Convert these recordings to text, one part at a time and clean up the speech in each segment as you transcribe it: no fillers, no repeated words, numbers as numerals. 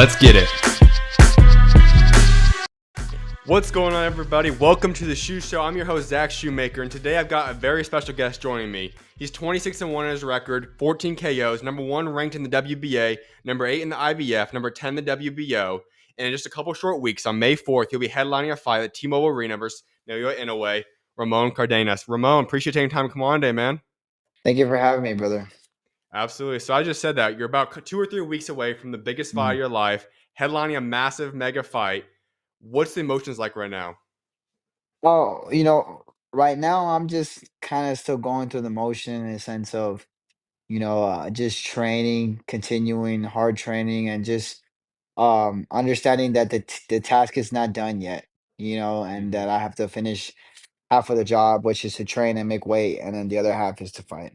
Let's get it. What's going on, everybody? Welcome to the SchuZ Show. I'm your host, Zach Shoemaker, and today I've got a very special guest joining me. He's 26-1 in his record, 14 KOs, number 1 ranked in the WBA, number 8 in the IBF, number 10 in the WBO. And in just a couple short weeks, on May 4th, he'll be headlining a fight at T-Mobile Arena versus Naoya Inoue, Ramon Cardenas. Ramon, appreciate taking time to come on today, man. Thank you for having me, brother. Absolutely. So I just said that. You're about 2 or 3 weeks away from the biggest fight of your life, headlining a massive mega fight. What's the emotions like right now? Oh, right now I'm just kind of still going through the motion in a sense of, just training, continuing hard training, and just understanding that the task is not done yet, and Mhm. that I have to finish half of the job, which is to train and make weight, and then the other half is to fight.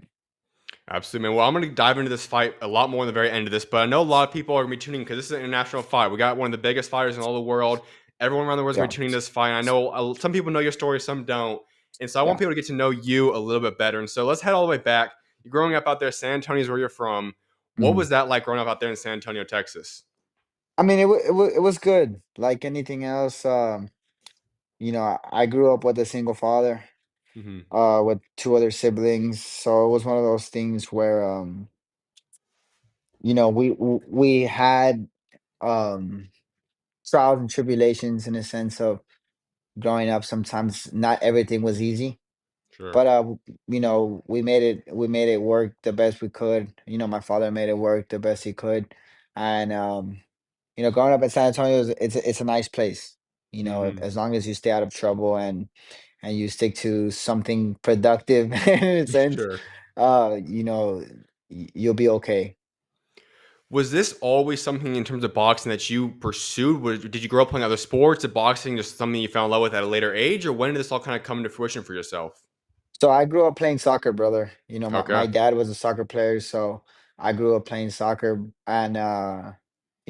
Absolutely, man. Well, I'm going to dive into this fight a lot more in the very end of this, but I know a lot of people are going to be tuning because this is an international fight. We got one of the biggest fighters in all the world. Everyone around the world is going Yeah, to be tuning this fight. And I know some people know your story, some don't. And so I want yeah. people to get to know you a little bit better. And so let's head all the way back. You're growing up out there, San Antonio is where you're from. What Mhm. was that like growing up out there in San Antonio, Texas? I mean, it was good. Like anything else, I grew up with a single father. Hmm. With two other siblings. So it was one of those things where we had um trials and tribulations in a sense of growing up. Sometimes not everything was easy, Sure. but we made it work the best we could. My father made it work the best he could. And growing up in San Antonio it's a nice place. Hmm. As long as you stay out of trouble and you stick to something productive in a sense, Sure. you'll be okay. Was this always something in terms of boxing that you pursued? Did you grow up playing other sports? Did boxing just something you fell in love with at a later age? Or when did this all kind of come into fruition for yourself? So I grew up playing soccer, brother. My Okay. dad was a soccer player, so I grew up playing soccer. And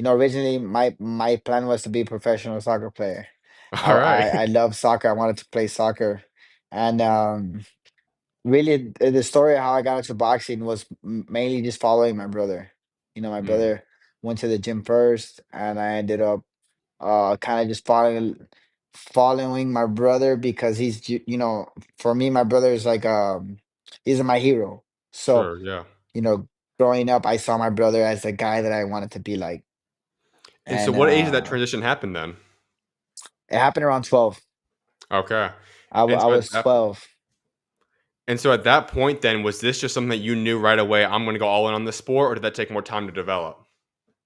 originally my plan was to be a professional soccer player. I All right. I, I love soccer. I wanted to play soccer. And really, the story of how I got into boxing was mainly just following my brother. My Mm, brother went to the gym first, and I ended up kind of just following my brother because for me, my brother is like he's my hero. So sure. Yeah. you know growing up, I saw my brother as the guy that I wanted to be like. And so And what age did that transition happen then? it happened around 12. Okay. I, And I so at was that 12. point then, was this just something that you knew right away, I'm gonna go all in on this sport, or did that take more time to develop?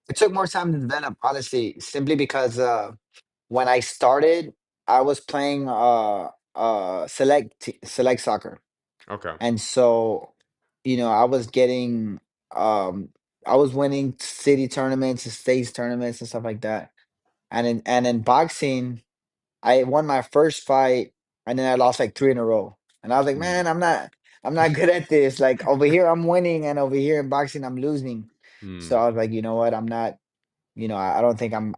It took more time to develop, honestly, simply because when I started, I was playing select soccer. Okay. And so, I was getting um I was winning city tournaments and states tournaments and stuff like that. And in boxing, I won my first fight and then I lost like three in a row. And I was like, Mm, man, I'm not good at this. Like over here I'm winning and over here in boxing I'm losing. So mm, I was like, you know what? I'm not, I don't think I'm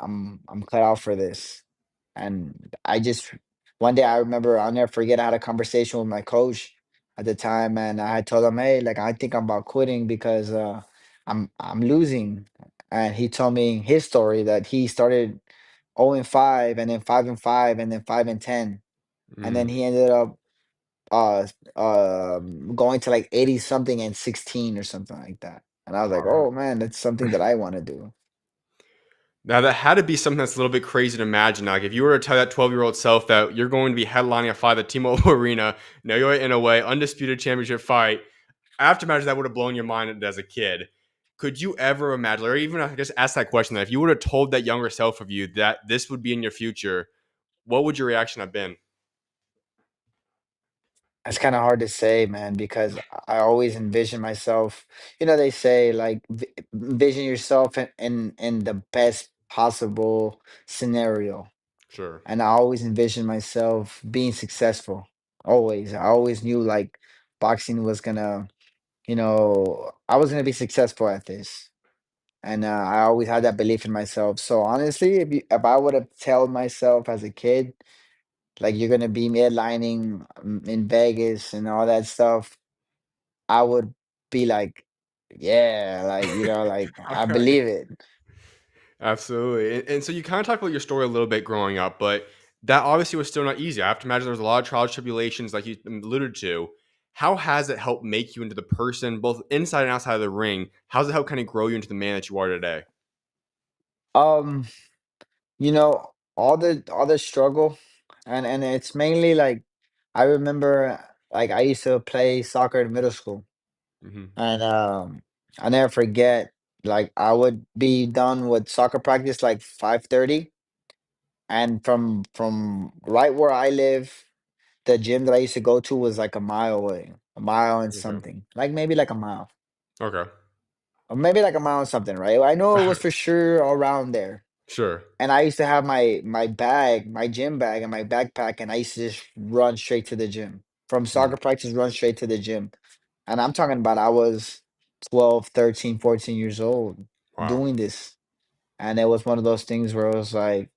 cut out for this. And I just one day I remember I'll never forget I had a conversation with my coach at the time and I had told him, hey, like I think I'm about quitting because I'm losing. And he told me his story that he started 0 and 5 and then 5 and 5 and then 5 and 10. And then mm. he ended up uh going to like 80 something and 16 or something like that. And I was like, Alright. oh man, that's something that I want to do. Now that had to be something that's a little bit crazy to imagine. Like if you were to tell that 12-year-old self that you're going to be headlining a fight at T-Mobile Arena, Naoya Inoue, undisputed championship fight, I have to imagine that would have blown your mind as a kid. Could you ever imagine, or even I guess ask that question, that if you would have told that younger self of you that this would be in your future, what would your reaction have been? It's kind of hard to say, man, because I always envision myself. They say like envision yourself in the best possible scenario, Sure. and I always envision myself being successful. Always, I always knew like boxing was gonna, I was gonna be successful at this, and I always had that belief in myself. So honestly, if I would have told myself as a kid like you're gonna be headlining in Vegas and all that stuff, I would be like, yeah, like like All I right. believe it. Absolutely. And so you kind of talked about your story a little bit growing up, but that obviously was still not easy. I have to imagine there was a lot of trials, tribulations, like you alluded to. How has it helped make you into the person, both inside and outside of the ring? How's it helped kind of grow you into the man that you are today? Um, all the struggle, and it's mainly like I remember like I used to play soccer in middle school, Hmm. and I never forget like I would be done with soccer practice like 5:30, and from right where I live, the gym that I used to go to was like a mile away, a mile and Okay. something, like maybe like a mile, Okay. or maybe like a mile and something, right? I know it was for sure around there. Sure. And I used to have my bag, my gym bag and my backpack, and I used to just run straight to the gym. From Mhm. soccer practice, run straight to the gym. And I'm talking about I was 12, 13, 14 years old Wow. doing this. And it was one of those things where it was like,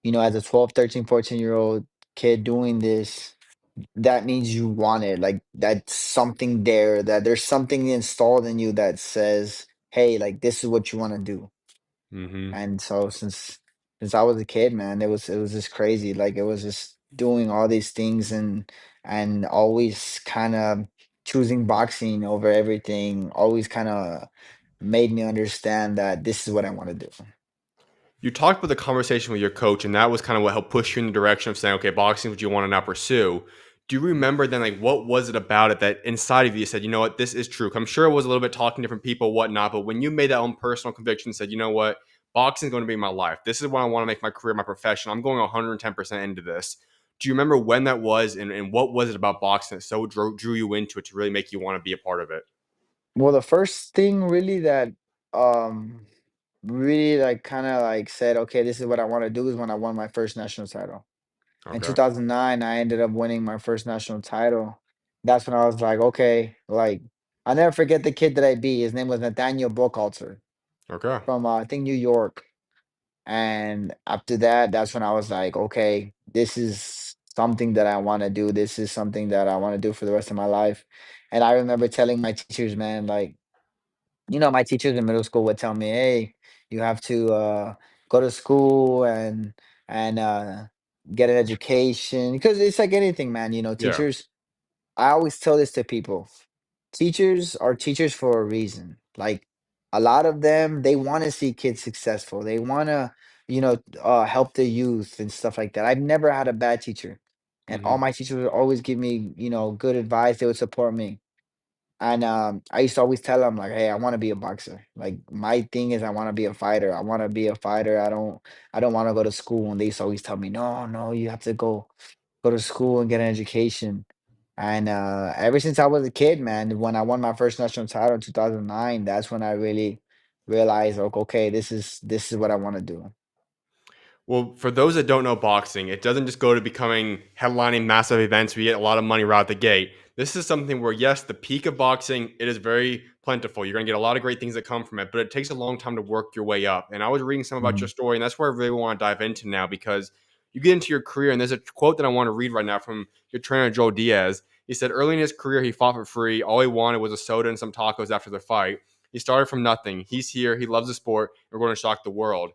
as a 12, 13, 14-year-old kid doing this, that means you want it. Like that's something there, that there's something installed in you that says, hey, like this is what you want to do. Hmm. And so since I was a kid, man, it was just crazy. Like it was just doing all these things and always kind of choosing boxing over everything, always kind of made me understand that this is what I want to do. You talked about the conversation with your coach, and that was kind of what helped push you in the direction of saying, okay, boxing is what you want to now pursue. Do you remember then, like, what was it about it that inside of you said, you know what, this is true? 'Cause I'm sure it was a little bit talking to different people, whatnot, but when you made that own personal conviction, said, you know what, boxing is going to be my life. This is what I want to make my career, my profession. I'm going 110% into this. Do you remember when that was, and what was it about boxing that so drew you into it to really make you want to be a part of it? Well, the first thing really that um really like kind of like said, okay, this is what I want to do is when I won my first national title. In Okay. 2009, I ended up winning my first national title. That's when I was like, okay, like I'll never forget the kid that I beat. His name was Nathaniel Buckhalter Okay. from I think New York. And after that, that's when I was like, okay, this is something that I want to do. This is something that I want to do for the rest of my life. And I remember telling my teachers, man, like, my teachers in middle school would tell me, "Hey, you have to go to school and get an education," because it's like anything, man. Yeah. Teachers. I always tell this to people. Teachers are teachers for a reason. Like a lot of them, they want to see kids successful. They want to, help the youth and stuff like that. I've never had a bad teacher, and all Hmm. my teachers would always give me, good advice. They would support me. And I used to always tell them like, "Hey, I want to be a boxer. Like my thing is I want to be a fighter. I want to be a fighter. I don't want to go to school." And they used to always tell me, "No, no, you have to go to school and get an education." And ever since I was a kid, man, when I won my first national title in 2009, that's when I really realized, like, okay, this is what I want to do. Well, for those that don't know boxing, it doesn't just go to becoming headlining massive events where you get a lot of money right out the gate. This is something where, yes, the peak of boxing, it is very plentiful. You're going to get a lot of great things that come from it, but it takes a long time to work your way up. And I was reading some about your Mhm. story, and that's where I really want to dive into now because you get into your career, and there's a quote that I want to read right now from your trainer, Joe Diaz. He said, early in his career, he fought for free. All he wanted was a soda and some tacos after the fight. He started from nothing. He's here. He loves the sport. And we're going to shock the world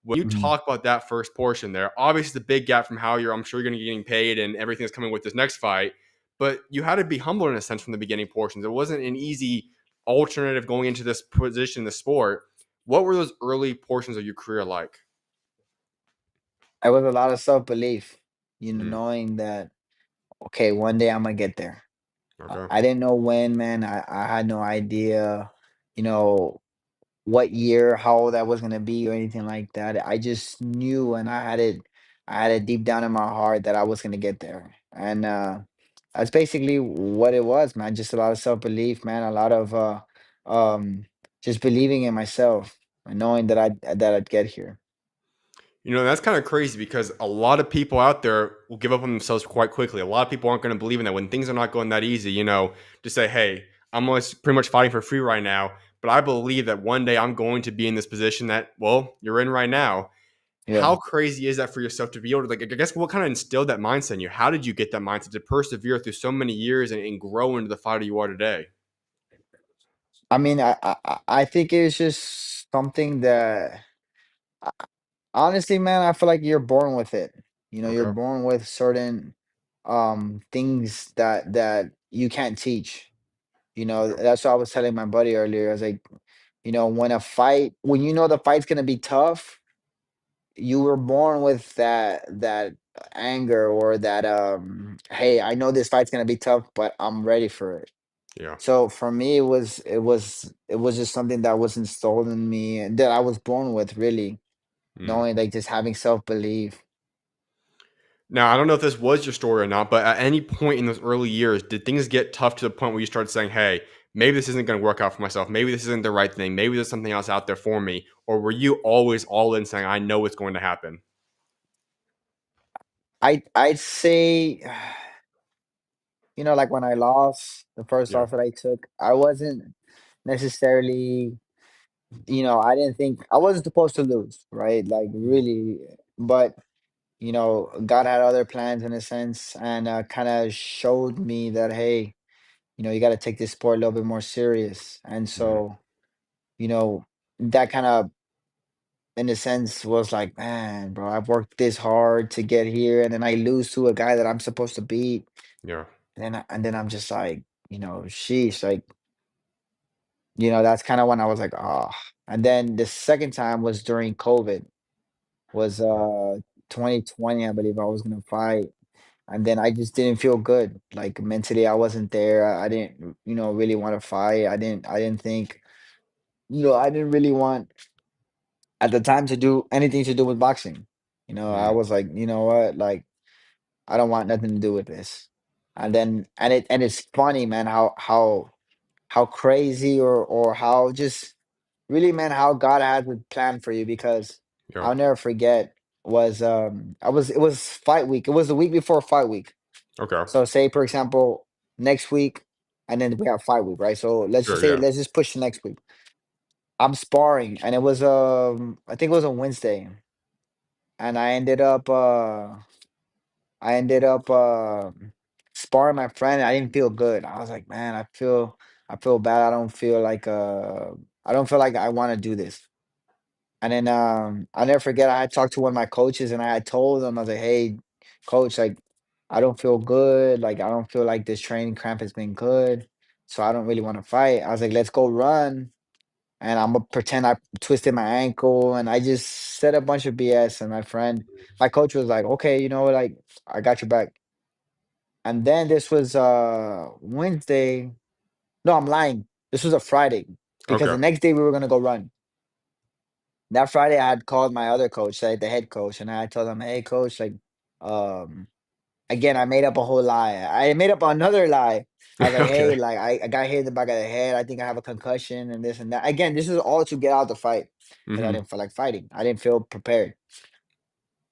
when you Mhm. talk about that first portion there, obviously the big gap from how I'm sure you're going to be getting paid and everything that's coming with this next fight, but you had to be humble in a sense from the beginning portions. It wasn't an easy alternative going into this position in the sport. What were those early portions of your career like? It was a lot of self belief, Mm, knowing that okay, one day I'm gonna get there. okay. I didn't know when, man. I had no idea, you know, what year, how old I was gonna be or anything like that. I just knew and I had it deep down in my heart that I was gonna get there. And that's basically what it was, man. Just a lot of self-belief, man, a lot of um just believing in myself and knowing that I'd get here. You know, that's kind of crazy because a lot of people out there will give up on themselves quite quickly. A lot of people aren't going to believe in that when things are not going that easy, to say, hey, I'm always pretty much fighting for free right now, but I believe that one day I'm going to be in this position that, well, you're in right now. How Yeah. crazy is that for yourself to be able to, like, I guess what kind of instilled that mindset in you? How did you get that mindset to persevere through so many years and grow into the fighter you are today? I mean, I think it's just something that I honestly, man, I feel like you're born with it. You know, you're Okay. born with certain things that you can't teach. You know, Yeah. that's what I was telling my buddy earlier. I was like, you know, when you know the fight's gonna be tough, you were born with that anger or that hey, I know this fight's gonna be tough, but I'm ready for it. Yeah. So for me, it was just something that was installed in me and that I was born with, really, Mm. knowing like just having self-belief. Now, I don't know if this was your story or not, but at any point in those early years, did things get tough to the point where you started saying, "Hey, maybe this isn't going to work out for myself. Maybe this isn't the right thing. Maybe there's something else out there for me." Or were you always all in saying, "I know what's going to happen"? I'd say, you know, like when I lost the first Yeah. loss that I took, I wasn't necessarily, you know, I didn't think I wasn't supposed to lose, right? Like Mhm. really, but you know, God had other plans in a sense, and kind of showed me that, hey, you know, you got to take this sport a little bit more serious. And Mhm. so, you know, that kind of, in a sense, was like, man, bro, I've worked this hard to get here, and then I lose to a guy that I'm supposed to beat. Yeah. And then I'm just like, you know, sheesh, like, you know, that's kind of when I was like, ah. And then the second time was during COVID, was 2020, I believe I was gonna fight. And then I just didn't feel good. Like mentally, I wasn't there. I didn't, you know, really want to fight. I didn't think, you know, I didn't really want at the time to do anything to do with boxing. You know, I Mm. was like, you know what, like I don't want nothing to do with this. And then and it's funny, man, how crazy or how just really, man, how God has a plan for you because Yeah. I'll never forget was it was fight week. It was the week before fight week. Okay. So say for example, next week and then we have fight week, right? So let's just Sure. say Yeah. let's just push to next week. I'm sparring and it was I think it was on Wednesday and I ended up sparring my friend. I didn't feel good. I was like, man, I feel bad. I don't feel like I want to do this. And then I'll never forget I had talked to one of my coaches and I had told him, I was like, hey, coach, like I don't feel good. Like I don't feel like this training camp has been good. So I don't really want to fight. I was like, let's go run. And I'm gonna pretend I twisted my ankle and I just said a bunch of BS. And my coach was like, okay, you know, like I got your back. And then this was Wednesday. No, I'm lying. This was a Friday because Okay. the next day we were gonna go run. That Friday, I had called my other coach, like the head coach, and I told him, "Hey, coach, like, um, again, I made up a whole lie. I made up another lie. I was like, Okay. hey, like, I got hit in the back of the head. I think I have a concussion and this and that. Again, this is all to get out the fight because I Hmm. didn't feel like fighting. I didn't feel prepared.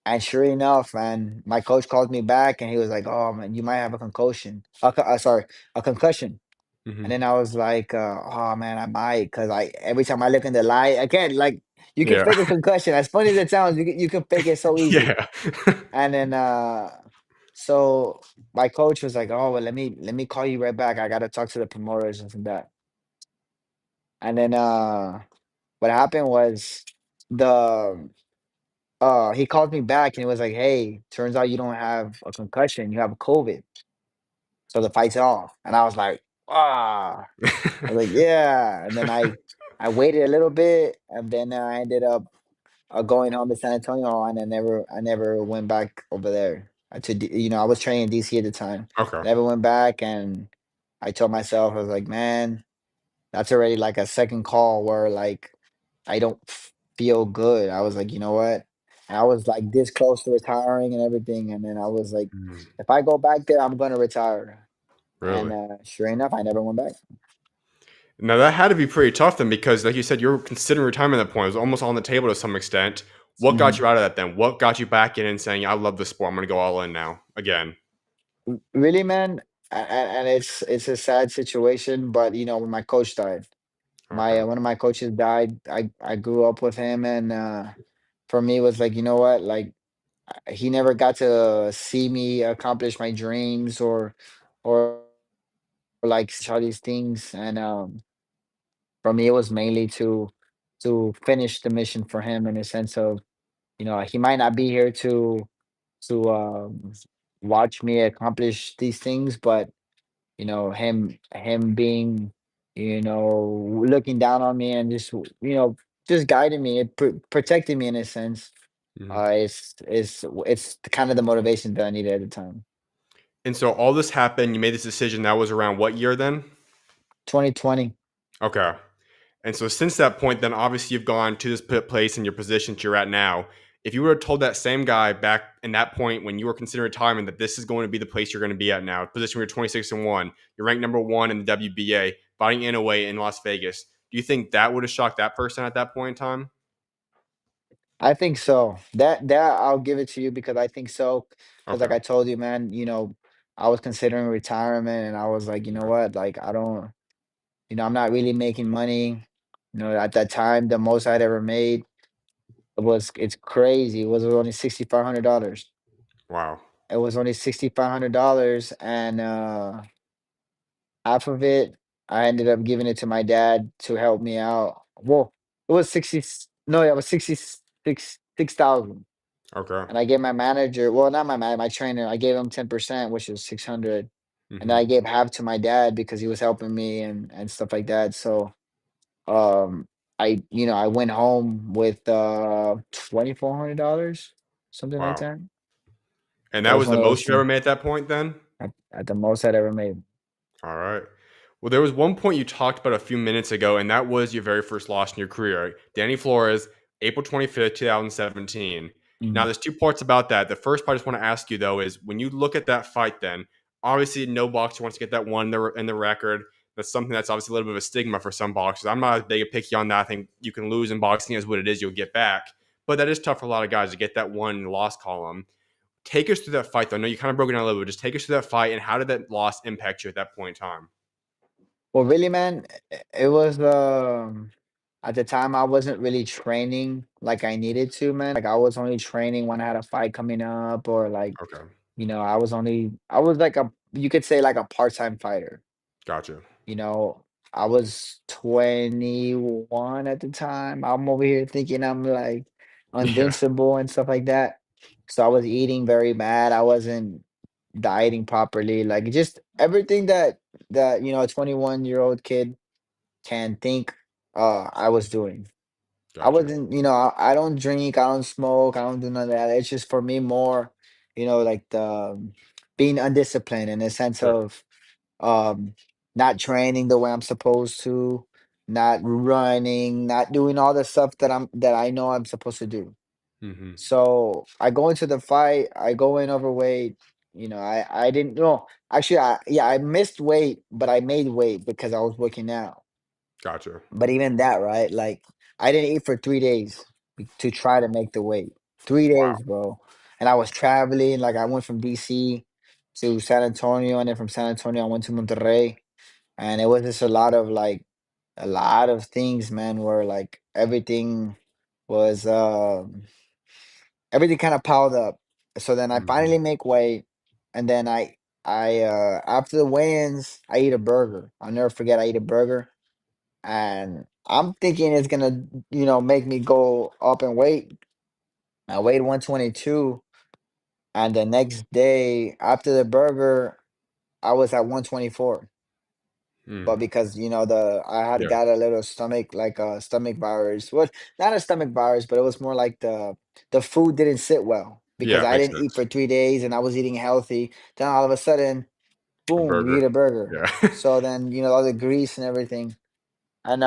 And sure enough, man, my coach called me back and he was like, "Oh man, you might have a concussion. Sorry, a concussion." And Hmm. then I was like, "Oh man, I might," because I every time I look in the light, again, like you can Yeah. fake a concussion. As funny as it sounds, you can fake it so easy. Yeah. And then so my coach was like, "Oh well, let me call you right back. I gotta talk to the promoters and that." And then what happened was the he called me back and he was like, "Hey, turns out you don't have a concussion. You have COVID, so the fight's off." And I was like, "Ah." I was like, "Yeah." And then I waited a little bit, and then I ended up going home to San Antonio, and I never went back over there. You know, I was training in DC at the time. Okay. Never went back, and I told myself, I was like, man, that's already like a second call where like I don't feel good. I was like, you know what? And I was like this close to retiring and everything, and then I was like, Mm. if I go back there, I'm gonna retire. And Really? sure enough, I never went back. Now that had to be pretty tough then, because like you said, you were considering retirement at that point. It was almost on the table to some extent. What got Mhm. you out of that then? What got you back in and saying, "I love this sport. I'm going to go all in now again"? Really, man, and it's a sad situation, but you know, when my coach died, my Okay. one of my coaches died. I grew up with him, and for me, it was like, you know what, like he never got to see me accomplish my dreams or like all these things, and for me, it was mainly to to finish the mission for him in a sense of, he might not be here to watch me accomplish these things, but him being, looking down on me and just guiding me, protecting me in a sense. Mhm. It's kind of the motivation that I needed at the time. And so all this happened, you made this decision, that was around what year then? 2020. Okay. And so since that point, then obviously you've gone to this place in your position that you're at now. If you would have told that same guy back in that point when you were considering retirement that this is going to be the place you're going to be at now, position where you're 26-1, you're ranked number one in the WBA, fighting in a way in Las Vegas, do you think that would have shocked that person at that point in time? I think so. That I'll give it to you because I think so. Because like Okay. I told you, man, I was considering retirement and I was like, you know Okay. what? Like I don't, I'm not really making money. At that time, the most I'd ever made it's crazy. It was only $6,500. Wow. It was only $6,500 and half of it I ended up giving it to my dad to help me out. Well, it was 60 no, yeah, it was 6,000. Okay. And I gave my manager, well, not my trainer, I gave him 10%, which is 600. And then Hmm. I gave half to my dad because he was helping me and stuff like that. So, I went home with $2,400, something like Wow. that. And It that was was the one of those most you ever things made at that point then? at the most I'd ever made. All right. Well, there was one point you talked about a few minutes ago, and that was your very first loss in your career. Danny Flores, April 25th, 2017. Now, Mhm. there's two parts about that. The first part I just want to ask you, though, is when you look at that fight, then obviously no boxer wants to get that one in the record. That's something that's obviously a little bit of a stigma for some boxers. I'm not as big a picky on that. I think you can lose in boxing as what it is, you'll get back. But that is tough for a lot of guys to get that one loss column. Take us through that fight, though. I know you kind of broke it down a little bit. Just take us through that fight, and how did that loss impact you at that point in time? Well, really, man, it was at the time I wasn't really training like I needed to, man. Like I was only training when I had a fight coming up or like, Okay. I was like you could say like a part-time fighter. Gotcha. You know, I was 21 at the time. I'm over here thinking I'm like Yeah. invincible and stuff like that. So I was eating very bad. I wasn't dieting properly. Like just everything that a 21-year-old kid can think I was doing. I Gotcha. wasn't, I don't drink, I don't smoke, I don't do none of that. It's just for me more, like the being undisciplined in the sense Sure. of um not training the way I'm supposed to, not running, not doing all the stuff that I know I'm supposed to do. Mhm. So I go into the fight, I go in overweight. I didn't know. Actually, I missed weight, but I made weight because I was working out. Gotcha. But even that, right? Like I didn't eat for 3 days to try to make the weight. 3 days, Wow. bro. And I was traveling. Like I went from DC to San Antonio, and then from San Antonio I went to Monterrey, and it was just a lot of things, man. Where like was everything kind of piled up. So then I Mhm. finally make weight, and then I after the weigh-ins I eat a burger. I'll never forget. I eat a burger, and I'm thinking it's gonna make me go up in weight. I weighed 122, and the next day after the burger I was at 124. Mm. But because the I had Yeah. got a little stomach, like a stomach virus. Well, not a stomach virus, but it was more like the food didn't sit well because Yeah, I makes didn't eat sense. for 3 days and I was eating healthy. Then all of a sudden, A boom, you burger. eat a burger. Yeah. So then all the grease and everything, and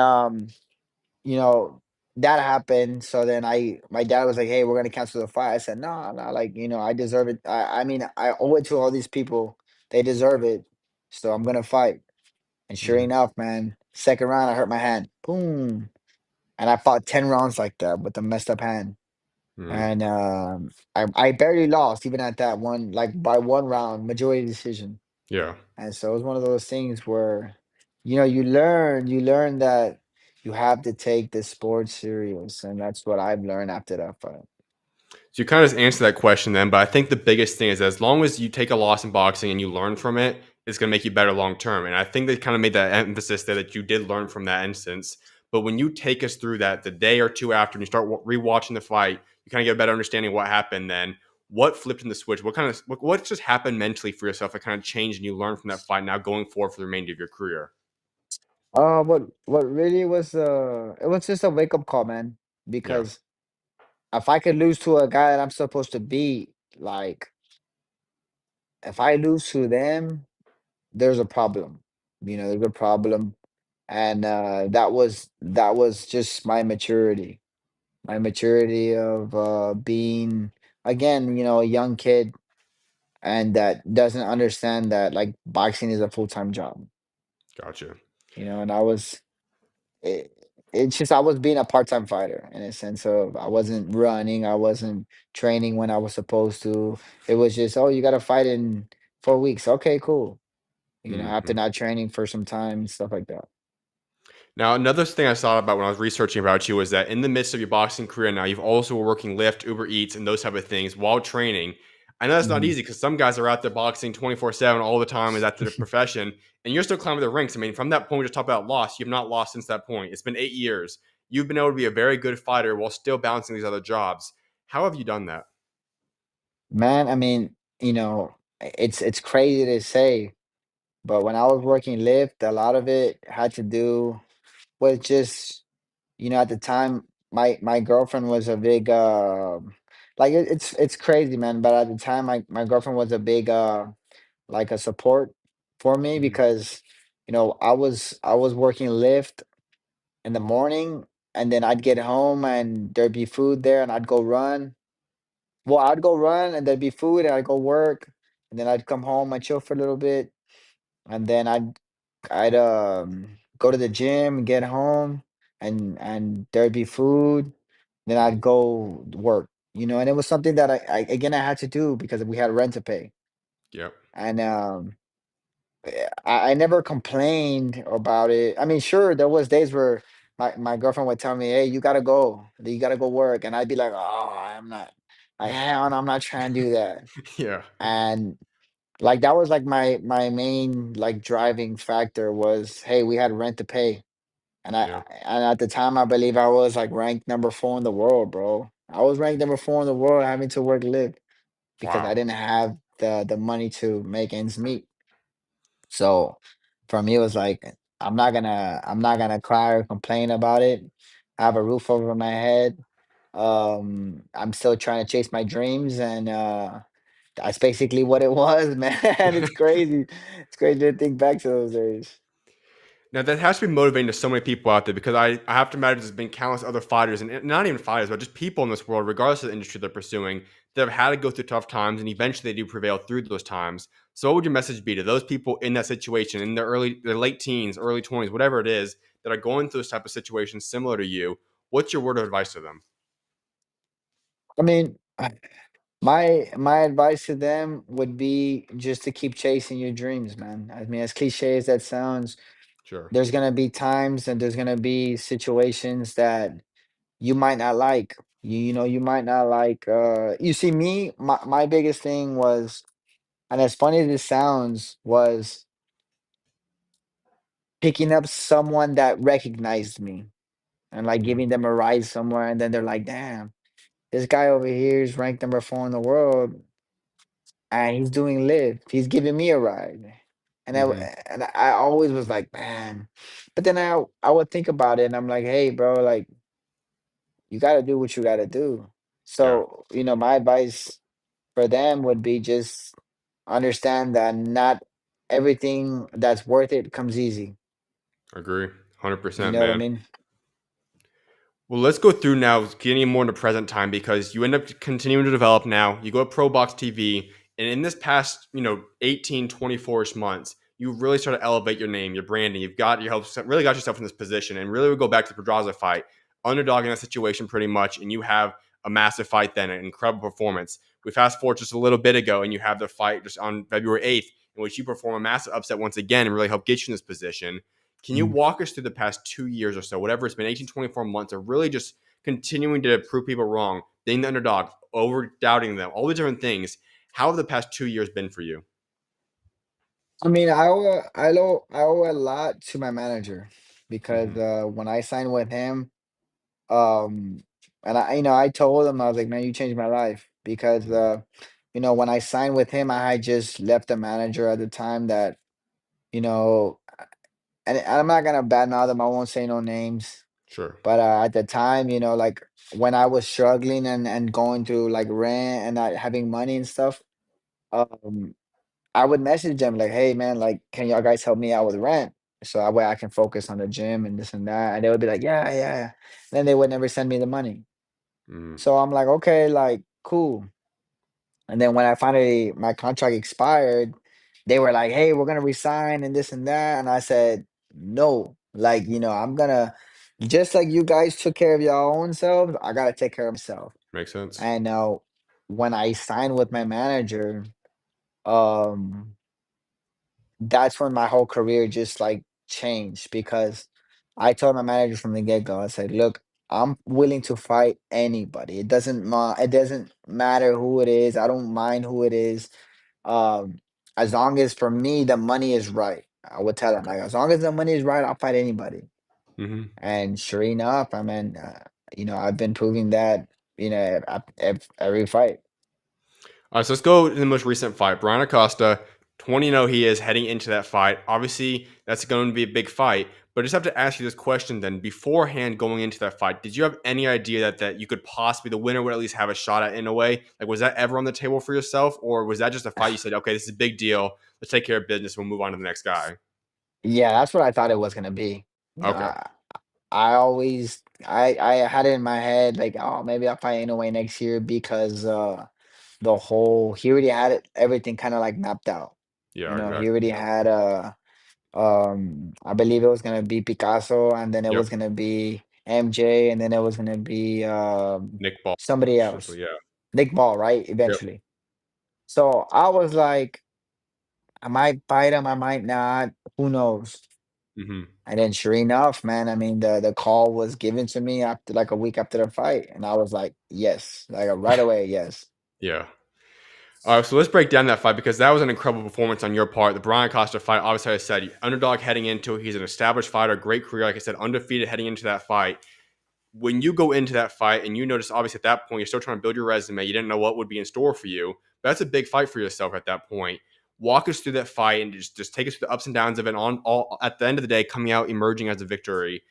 you know that happened. So then my dad was like, "Hey, we're gonna cancel the fight." I said, "No, no, like I deserve it. I mean, I owe it to all these people. They deserve it. So I'm gonna fight." And sure Mhm. enough, man, second round, I hurt my hand. Boom. And I fought 10 rounds like that with a messed up hand. Mhm. And I barely lost, even at that one, like by one round, majority decision. Yeah. And so it was one of those things where, you learn that you have to take this sport serious. And that's what I've learned after that fight. So you kind of just answered that question then, but I think the biggest thing is as long as you take a loss in boxing and you learn from it, it's going to make you better long term. And I think they kind of made that emphasis there that you did learn from that instance. But when you take us through that the day or two after, and you start rewatching the fight, you kind of get a better understanding of what happened. Then what flipped in the switch? What just happened mentally for yourself that kind of changed and you learned from that fight now going forward for the remainder of your career? What really was it was just a wake up call, man. Yeah, Because if I could lose to a guy that I'm supposed to beat, like if I lose to them, there's a problem. There's a problem. And that was just my maturity. My maturity of being again, a young kid and that doesn't understand that like boxing is a full-time job. gotcha. And it, it's just I was being a part-time fighter in a sense of I wasn't running, I wasn't training when I was supposed to. It was just, oh, you got to fight in 4 weeks. Okay, cool. After Hmm. not training for some time, stuff like that. Now, another thing I saw about when I was researching about you was that in the midst of your boxing career now, you've also were working Lyft, Uber Eats, and those type of things while training. I know that's not Mhm. easy because some guys are out there boxing 24/7 all the time, is that their profession, and you're still climbing the ranks. I mean, from that point, we just talk about loss. You've not lost since that point. It's been 8 years. You've been able to be a very good fighter while still balancing these other jobs. How have you done that? Man, I mean, it's crazy to say, but when I was working Lyft, a lot of it had to do with just, at the time, my girlfriend was a big like it's crazy, man. But at the time, my girlfriend was a big like a support for me Hmm. because I was working Lyft in the morning, and then I'd get home and there'd be food there, and I'd go run. Well, I'd go run and there'd be food, and I'd go work, and then I'd come home and chill for a little bit, and then I'd go to the gym, get home, and there'd be food. Then I'd go work, and it was something that I had to do because we had rent to pay. Yep. And I never complained about it. I mean, sure, there was days where my girlfriend would tell me, "Hey, you gotta go work," and I'd be like, "Oh, I'm not, hell, no, I'm not trying to do that." Yeah. And like that was like my main like driving factor was, hey, we had rent to pay. And Yeah. at the time I believe I was like ranked number 4 in the world, bro. I was ranked number 4 in the world having to work live because I Wow. didn't have the money to make ends meet. So for me it was like I'm not gonna cry or complain about it. I have a roof over my head. I'm still trying to chase my dreams, and that's basically what it was, man. It's crazy. It's crazy to think back to those days. Now that has to be motivating to so many people out there because I have to imagine there's been countless other fighters and not even fighters, but just people in this world, regardless of the industry they're pursuing, that have had to go through tough times and eventually they do prevail through those times. So what would your message be to those people in that situation, in their late teens, early 20s, whatever it is, that are going through this type of situations similar to you? What's your word of advice to them? I mean, my advice to them would be just to keep chasing your dreams, man. I mean, as cliche as that sounds, Sure. there's gonna be times and there's gonna be situations that you might not like. You might not like. You see, me, my biggest thing was, and as funny as this sounds, was picking up someone that recognized me and like Hmm. giving them a ride somewhere, and then they're like, "Damn, this guy over here is ranked number 4 in the world, and he's doing live. He's giving me a ride." And I Hmm. and I always was like, "Man," but then I would think about it, and I'm like, "Hey, bro, like you got to do what you got to do." Yeah. So my advice for them would be just understand that not everything that's worth it comes easy. Agree. You 100%, know what I man. mean? Well, let's go through now, getting more into present time because you end up continuing to develop now. You go to Pro Box TV, and in this past, 18, 24-ish months, you really start to elevate your name, your branding. You've got your help, really got yourself in this position, and really we go back to the Pedraza fight, underdog in that situation pretty much, and you have a massive fight then, an incredible performance. We fast forward just a little bit ago, and you have the fight just on February 8th, in which you perform a massive upset once again and really help get you in this position. Can you Mhm. walk us through the past 2 years or so, whatever it's been, 18, 24 months of really just continuing to prove people wrong, being the underdog, over doubting them, all the different things? How have the past 2 years been for you? I mean, I owe a lot to my manager. because Mhm. when I signed with him, um, and I told him, I was like, man, you changed my life because Mhm. when I signed with him, I had just left the manager at the time that you know, and I'm not gonna badmouth him. I won't say no names, Sure. but at the time, like when I was struggling and going through like rent and not having money and stuff, um, I would message them like, "Hey man, like, can y'all guys help me out with rent?" So that way I can focus on the gym and this and that. And they would be like, "Yeah, yeah, yeah." Then they would never send me the money. Mm. So I'm like, "Okay, like, cool." And then when I finally my contract expired, they were like, "Hey, we're gonna resign and this and that." And I said, "No, like, I'm gonna just like you guys took care of your own selves, I gotta take care of myself." Makes sense. And when I signed with my manager, um, that's when my whole career just like changed because I told my manager from the get-go, I said, "Look, I'm willing to fight anybody. It doesn't matter who it is. I don't mind who it is. Um, as long as for me the money is right." I would tell him Okay. like, "As long as the money is right, I'll fight anybody." Mhm. And sure enough, I mean, I've been proving that, every fight. All right, so let's go to the most recent fight. Brian Acosta, 20-0 he is heading into that fight. Obviously, that's going to be a big fight. But I just have to ask you this question then. Beforehand, going into that fight, did you have any idea that you could possibly, the winner would at least have a shot at in a way? Like, was that ever on the table for yourself? Or was that just a fight you said, okay, this is a big deal. Let's take care of business. We'll move on to the next guy? Yeah, that's what I thought it was gonna be. You know, Okay. I always I had it in my head like, oh, maybe I'll fight Inoue next year because the whole he already had everything kind of like mapped out. Yeah, He exactly. already had I believe it was gonna be Picasso and then it Yep. was gonna be MJ and then it was gonna be Nick Ball, somebody essentially. else. Yeah. Nick Ball, right? Yep. Eventually. So I was like, I might fight him, I might not, who knows? Hmm. And then sure enough, man, I mean, the call was given to me after like a week after the fight, and I was like, yes, like right away, yes. Yeah. All right, so let's break down that fight because that was an incredible performance on your part. The Brian Costa fight, obviously, like I said, underdog heading into it. He's an established fighter, great career. Like I said, undefeated heading into that fight. When you go into that fight and you notice, obviously, at that point, you're still trying to build your resume. You didn't know what would be in store for you. But that's a big fight for yourself at that point. Walk us through that fight and just take us through the ups and downs of it. On all at the end of the day, coming out emerging as a victory.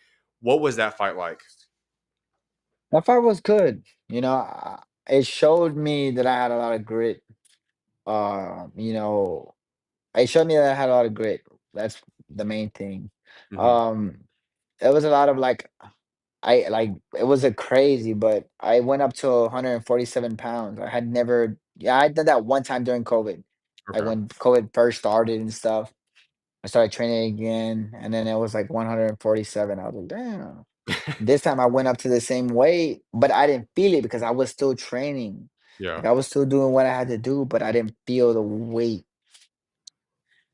What was that fight like? That fight was good. It showed me that I had a lot of grit. You know, it showed me that I had a lot of grit. That's the main thing. Hmm. Um, there was a lot of like I like it was a crazy, but I went up to 147 pounds. I had never, yeah, I did that one time during COVID. Like Okay. when COVID first started and stuff. I started training again, and then it was like 147. I was like, damn. This time I went up to the same weight, but I didn't feel it because I was still training. Yeah. Like I was still doing what I had to do, but I didn't feel the weight.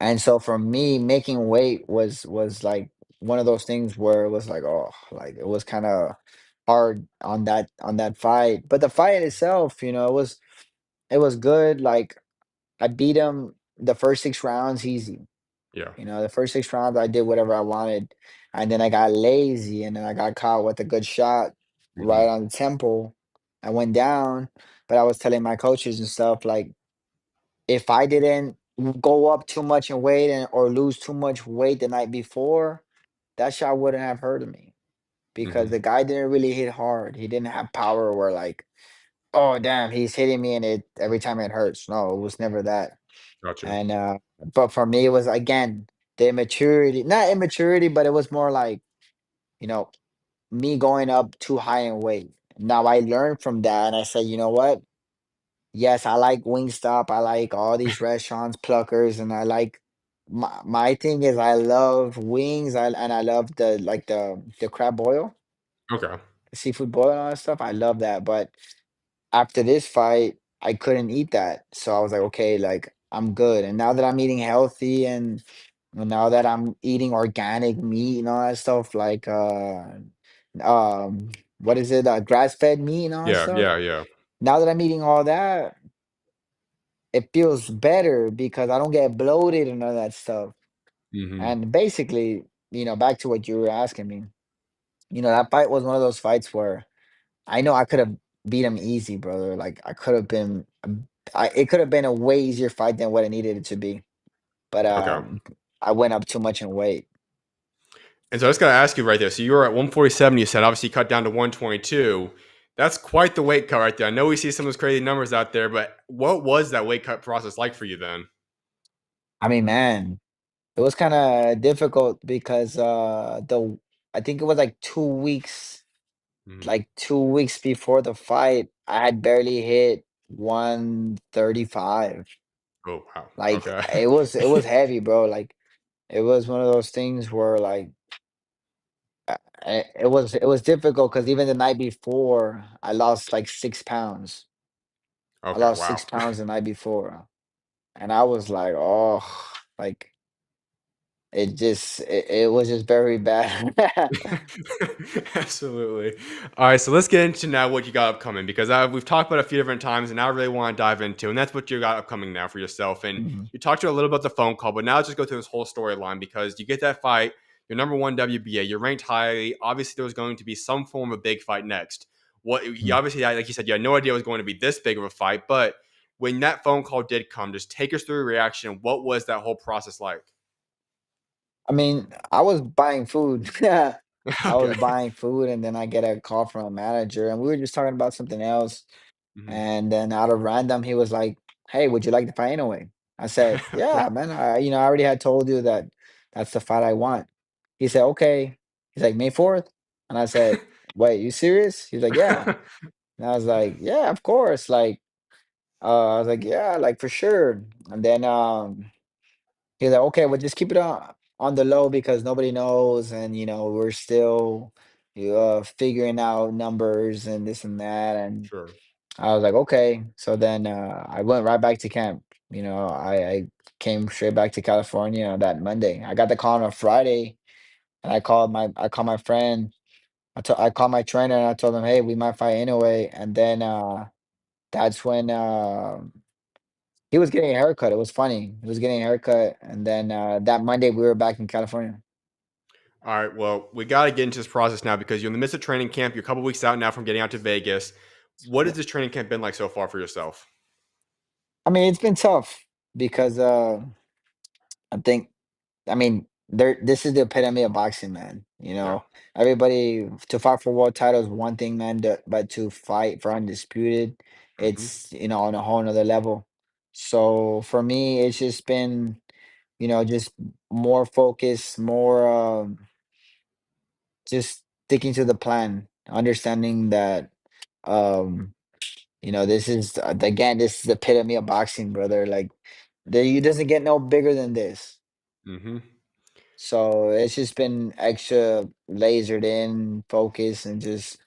And so for me, making weight was like one of those things where it was like, oh, like it was kind of hard on that fight. But the fight itself, it was good. Like I beat him the first 6 rounds easy. Yeah. The first 6 rounds, I did whatever I wanted, and then I got lazy, and then I got caught with a good shot Hmm. right on the temple. I went down, but I was telling my coaches and stuff like, if I didn't go up too much in weight or lose too much weight the night before, that shot wouldn't have hurt me because Hmm. the guy didn't really hit hard. He didn't have power where like, oh damn, he's hitting me and it every time it hurts. No, it was never that. Gotcha. And but for me it was again the immaturity, not immaturity, but it was more like, you know, me going up too high in weight. Now I learned from that and I said, you know what? Yes, I like Wingstop. I like all these restaurants, Pluckers, and I like my thing is I love wings. And I love the crab boil, Okay. the seafood boil and all that stuff. I love that. But after this fight, I couldn't eat that. So I was like, okay, like I'm good. And now that I'm eating healthy and now that I'm eating organic meat and all that stuff, like what is it? Grass-fed meat and all that Yeah. stuff. Yeah. Yeah. Now that I'm eating all that, it feels better because I don't get bloated and all that stuff. Hmm. And basically, back to what you were asking me. That fight was one of those fights where I know I could have beat him easy, brother. Like I could have been, it could have been a way easier fight than what it needed it to be. But Okay. I went up too much in weight. And so I just got to ask you right there. So you were at 147, you said, obviously you cut down to 122. That's quite the weight cut right there. I know we see some of those crazy numbers out there, but what was that weight cut process like for you then? I mean, man, it was kind of difficult because I think it was Mhm. like 2 weeks before the fight, I had barely hit 135. Oh, wow. Like Okay. it was heavy, bro. Like it was one of those things where like it was difficult because even the night before, I lost like 6 pounds. I Okay. lost Wow. 6 pounds the night before, and I was like, oh, like it was just very bad. Absolutely. All right, so let's get into now what you got upcoming because we've talked about it a few different times, and now I really want to dive into, and that's what you got upcoming now for yourself. And Mhm, you talked to a little about the phone call, but now let's just go through this whole storyline because you get that fight, you're number one WBA, you're ranked highly. Obviously, there was going to be some form of big fight next. What you mhm. obviously, like you said, you had no idea it was going to be this big of a fight, but when that phone call did come, just take us through your reaction. What was that whole process like? I mean, I was buying food. I was Okay. buying food, and then I get a call from a manager, and we were just talking about something else. Mhm. And then out of random, he was like, "Hey, would you like to fight anyway?" I said, Okay. "Yeah, man. I already had told you that that's the fight I want." He said, "Okay." He's like, "May 4th?" And I said, "Wait, you serious?" He's like, "Yeah." And I was like, "Yeah, of course." Like, I was like, "Yeah, like for sure." And then he's like, "Okay, well, just keep it on the low because nobody knows, and we're still figuring out numbers and this and that." And Sure. I was like, "Okay." So then I went right back to camp. I came straight back to California that Monday. I got the call on a Friday, and I called my friend. I called my trainer and I told him, "Hey, we might fight anyway." And then that's when he was getting a haircut. It was funny. He was getting a haircut, and then that Monday we were back in California. All right. Well, we got to get into this process now because you're in the midst of training camp. You're a couple weeks out now from getting out to Vegas. What has Yeah. this training camp been like so far for yourself? I mean, it's been tough because I think I mean, this is the epitome of boxing, man. Yeah. Everybody to fight for world title is one thing, man, but to fight for undisputed, Hmm. it's on a whole nother level. So for me, it's just been, just more focus, more just sticking to the plan, understanding that this is again, this is the epitome of boxing, brother. Like you doesn't get no bigger than this. Hmm. So it's just been extra lasered in focus, and just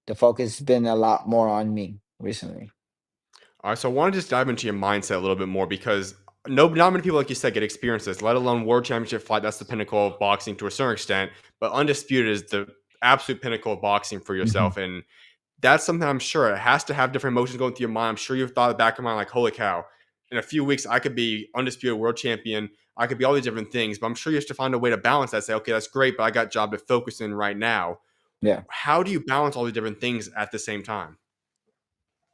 the focus has been a lot more on me recently. All right. So I want to just dive into your mindset a little bit more because not many people, like you said, get experience this, let alone world championship fight. That's the pinnacle of boxing to a certain extent, but undisputed is the absolute pinnacle of boxing for Mhm. yourself. And that's something I'm sure it has to have different emotions going through your mind. I'm sure you've thought in the back of your mind, like, holy cow, in a few weeks, I could be undisputed world champion. I could be all these different things, but I'm sure you have to find a way to balance that. Say, okay, that's great, but I got a job to focus in right now. Yeah. How do you balance all these different things at the same time?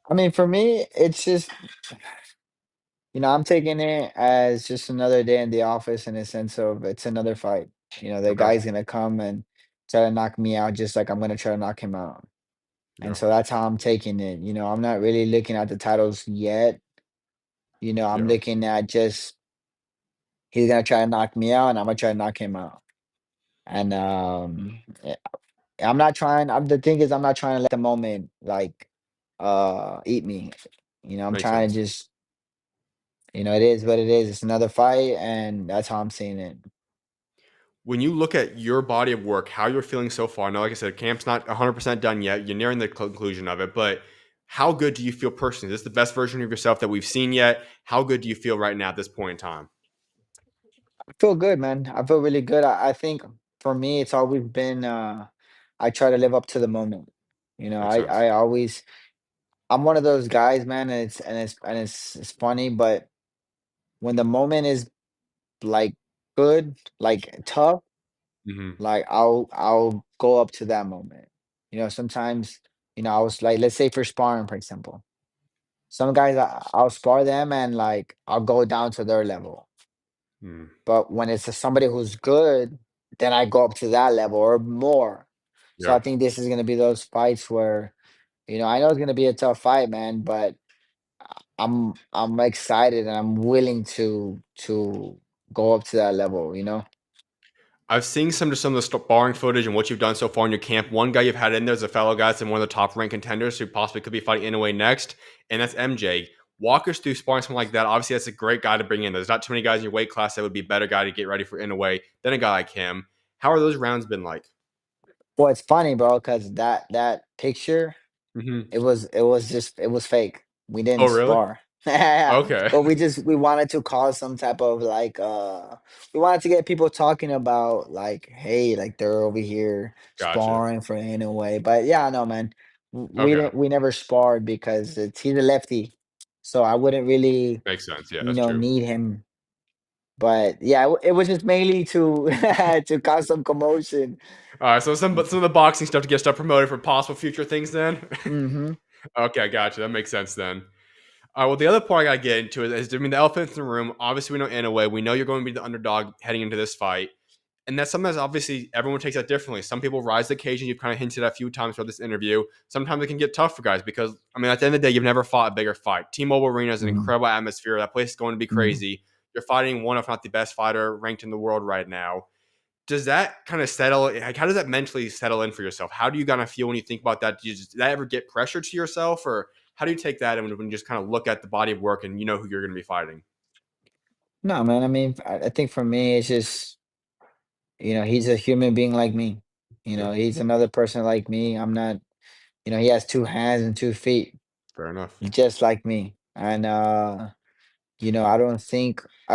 I mean, for me, it's just, I'm taking it as just another day in the office in a sense of it's another fight. The Okay. guy's gonna come and try to knock me out just like I'm gonna try to knock him out. And Yeah. so that's how I'm taking it. I'm not really looking at the titles yet. I'm Yeah. looking at just he's gonna try to knock me out and I'm gonna try to knock him out. And I'm not trying. The thing is, I'm not trying to let the moment like eat me. I'm Makes trying to sense. just, it is what it is. It's another fight, and that's how I'm seeing it. When you look at your body of work, how you're feeling so far, now, like I said, camp's not 100% done yet. You're nearing the conclusion of it, but how good do you feel personally? Is this the best version of yourself that we've seen yet? How good do you feel right now at this point in time? I feel good, man. I feel really good. I think for me, it's always been. I try to live up to the moment. Makes sense. I'm one of those guys, man, and it's funny, but when the moment is like good, like tough. Hmm. Like I'll go up to that moment. Sometimes, I was like, let's say for sparring, for example. Some guys I'll spar them and like I'll go down to their level. Mm. But when it's somebody who's good, then I go up to that level or more. So Yeah. I think this is gonna be those fights where, I know it's gonna be a tough fight, man, but I'm excited and I'm willing to go up to that level. I've seen some of the sparring footage and what you've done so far in your camp. One guy you've had in there is a fellow guy that's in one of the top ranked contenders who possibly could be fighting Inoue next, and that's MJ. Walk us through sparring someone like that. Obviously, that's a great guy to bring in. There's not too many guys in your weight class that would be a better guy to get ready for Inoue than a guy like him. How are those rounds been like? Well, it's funny, bro, because that picture, Hmm. it was fake. We didn't Oh, really? spar. Yeah, Okay. but we wanted to cause some type of like we wanted to get people talking about like, hey, like they're over here Gotcha. sparring for in a way. But yeah, no, man. Okay. We never sparred because he's a lefty. So I wouldn't really, Makes sense. Yeah, that's true. need him. But yeah, it was just mainly to to cause some commotion. All right. So some of the boxing stuff to get stuff promoted for possible future things then? Hmm. Okay, gotcha. That makes sense then. Well, the other part I gotta get into is, I mean, the elephant in the room. Obviously, we know Inoue. We know you're going to be the underdog heading into this fight, and that's something that's obviously everyone takes that differently. Some people rise to the occasion. You've kind of hinted at a few times throughout this interview. Sometimes it can get tough for guys because, I mean, at the end of the day, you've never fought a bigger fight. T-Mobile Arena is an Hmm. incredible atmosphere. That place is going to be Hmm. crazy. You're fighting one, if not the best fighter ranked in the world right now. Does that kind of settle? Like, how does that mentally settle in for yourself? How do you kind of feel when you think about that? Does that ever get pressure to yourself, or how do you take that and when you just kind of look at the body of work and you know who you're going to be fighting? No, man. I mean, I think for me, it's just, he's a human being like me. Yeah, He's another person like me. I'm not, he has two hands and 2 feet, fair enough. just like me. And I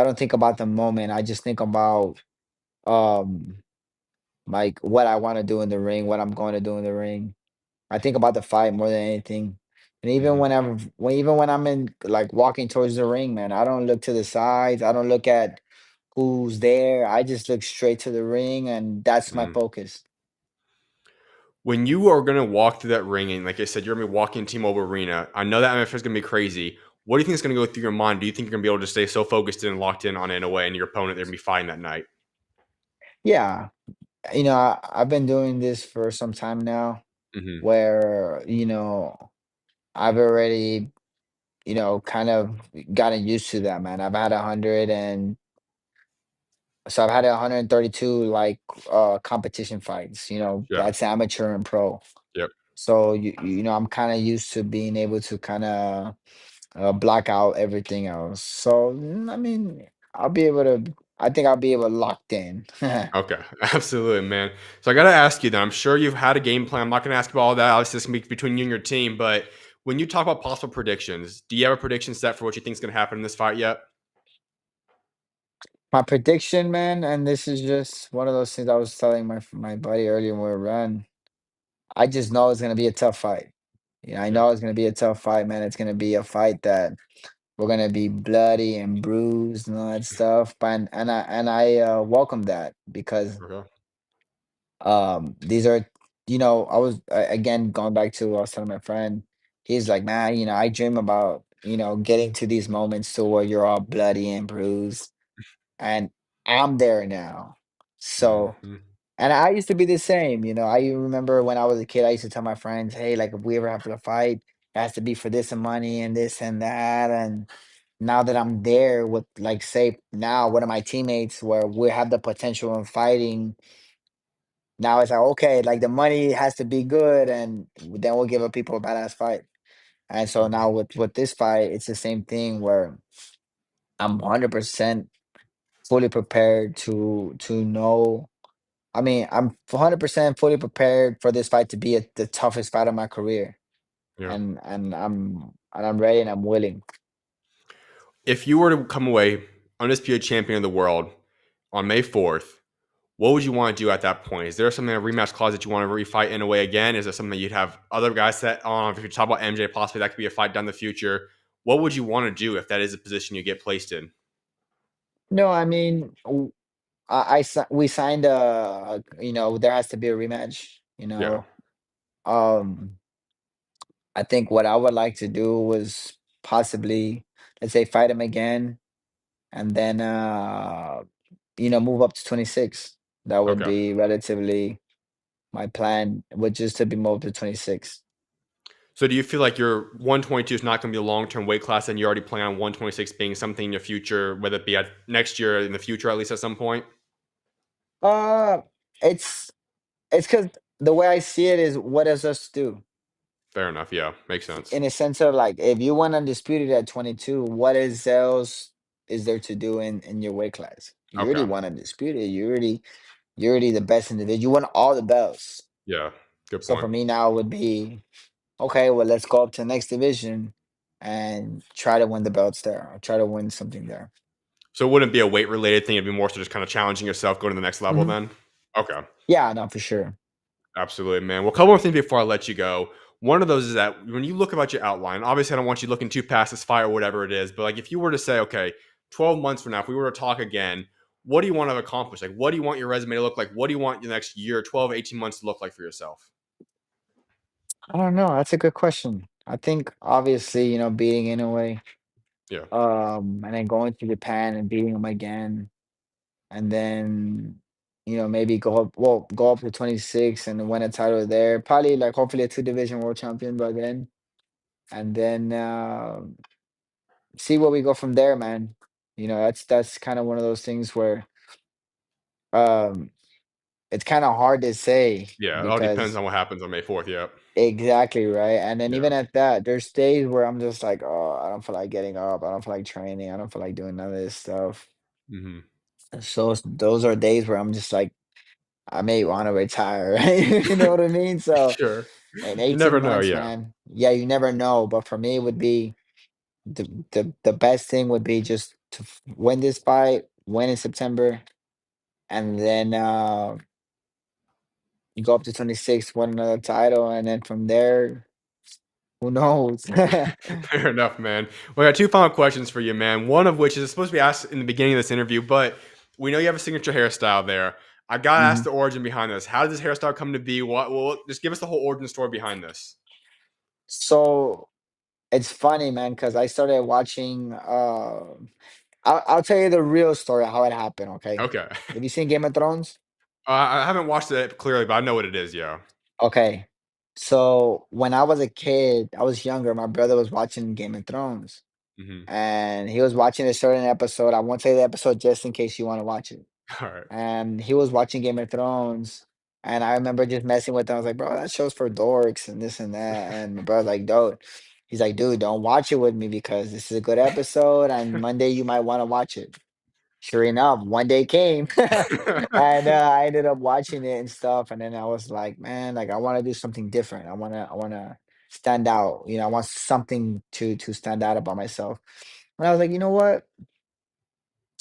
don't think about the moment. I just think about um like what I want to do in the ring, what I'm going to do in the ring. I think about the fight more than anything. And Hmm. even when I'm in like walking towards the ring, man, I don't look to the sides. I don't look at who's there. I just look straight to the ring, and that's my Hmm. focus. When you are going to walk through that ring, and like I said, you're going to be walking T-Mobile Arena. I know that atmosphere is going to be crazy. What do you think is going to go through your mind? Do you think you're going to be able to stay so focused and locked in on it in a way, and your opponent they're going to be fighting that night? Yeah, I've been doing this for some time now, Hmm. where I've already kind of gotten used to that, man. I've had 132 like competition fights. Yeah. That's amateur and pro. Yep. So I'm kind of used to being able to kind of block out everything else. So I mean, I'll be able to. I think I'll be able to locked in. Okay, absolutely, man. So I got to ask you then. I'm sure you've had a game plan. I'm not going to ask about all that. Obviously, this can be between you and your team. But when you talk about possible predictions, do you have a prediction set for what you think is going to happen in this fight yet? My prediction, man, and this is just one of those things I was telling my buddy earlier when we were running. I just know it's gonna be a tough fight. I Yeah. know it's gonna be a tough fight, man. It's gonna be a fight that we're gonna be bloody and bruised and all that stuff. But and I welcome that because Okay. these are I was again going back to what I was telling my friend. He's like, man, I dream about getting to these moments to where you're all bloody and bruised, and I'm there now. So Hmm. and I used to be the same. I remember when I was a kid, I used to tell my friends, hey, like if we ever have to fight, it has to be for this and money and this and that. And now that I'm there with, like, say, now one of my teammates where we have the potential of fighting, now it's like, okay, like the money has to be good, and then we'll give up people a badass fight. And so now Hmm. with this fight, it's the same thing where I'm 100% fully prepared to know. I mean, I'm 100% fully prepared for this fight to be the toughest fight of my career, Yeah. and I'm ready and I'm willing. If you were to come away undisputed champion of the world on May 4th, what would you want to do at that point? Is there something, a rematch clause that you want to refight in a way again? Is there something that you'd have other guys set on? If you talk about MJ, possibly that could be a fight down the future. What would you want to do if that is a position you get placed in? No, I mean, we signed there has to be a rematch. Yeah. Um, I think what I would like to do was possibly, let's say, fight him again, and then move up to 26. That would Okay. be relatively my plan, would just to be moved to 26. So do you feel like your 122 is not going to be a long-term weight class, and you already plan on 126 being something in your future, whether it be at next year or in the future, at least at some point? Uh, it's it's because the way I see it is, what does us do? Fair enough. Yeah, makes sense. In a sense of, like, if you went undisputed at 22, what else is there to do in your weight class? You already Okay. won undisputed. You're already the best individual. You won all the belts. Yeah. Good So point. for me now it would be, okay, well, let's go up to the next division and try to win the belts there, or try to win something there. So it wouldn't be a weight-related thing. It'd be more so just kind of challenging yourself, going to the next level. Hmm. Then. Okay. Yeah, no, for sure. Absolutely, man. Well, a couple more things before I let you go. One of those is that when you look about your outline, obviously I don't want you looking too past this fight or whatever it is, but like if you were to say, okay, 12 months from now, if we were to talk again, what do you want to accomplish? Like, what do you want your resume to look like? What do you want your next year, 12, 18 months to look like for yourself? I don't know. That's a good question. I think obviously, beating Inoue, Yeah. and then going to Japan and beating him again, and then maybe go up to 26 and win a title there. Probably, like, hopefully a two division world champion by then, and then see where we go from there, man. That's kind of one of those things where um it's kind of hard to say, Yeah. It all depends because on what happens on May 4th. Yeah. exactly right. And then Yeah. even at that, there's days where I'm just like, oh, I don't feel like getting up. I don't feel like training. I don't feel like doing none of this stuff. Hmm. So those are days where I'm just like, I may want to retire, right? You know what I mean? So Sure. in You 18 never know. months, Yeah. man, yeah, you never know. But for me, it would be the best thing would be just to win this fight, win in September, and then you go up to 26, win another title, and then from there, who knows? Fair enough, man. Well, I got two final questions for you, man. One of which is supposed to be asked in the beginning of this interview, but we know you have a signature hairstyle there. I gotta ask Mhm. the origin behind this. How did this hairstyle come to be? What? Well, just give us the whole origin story behind this. So it's funny, man, because I started watching. I'll tell you the real story how it happened. Okay, Okay. have you seen Game of Thrones? I haven't watched it clearly, but I know what it is. Yeah. Okay, so when I was a kid, I was younger. My brother was watching Game of Thrones, Hmm. and he was watching a certain episode. I won't tell you the episode just in case you want to watch it. All right. And he was watching Game of Thrones, and I remember just messing with him. I was like, "Bro, that show's for dorks and this and that." And my brother's like, "Dude," he's like, "Dude, don't watch it with me because this is a good episode, and Monday you might want to watch it." Sure enough, one day came, and I ended up watching it and stuff. And then I was like, "Man, like, I want to do something different. I want to stand out. I want something to stand out about myself." And I was like, "You know what?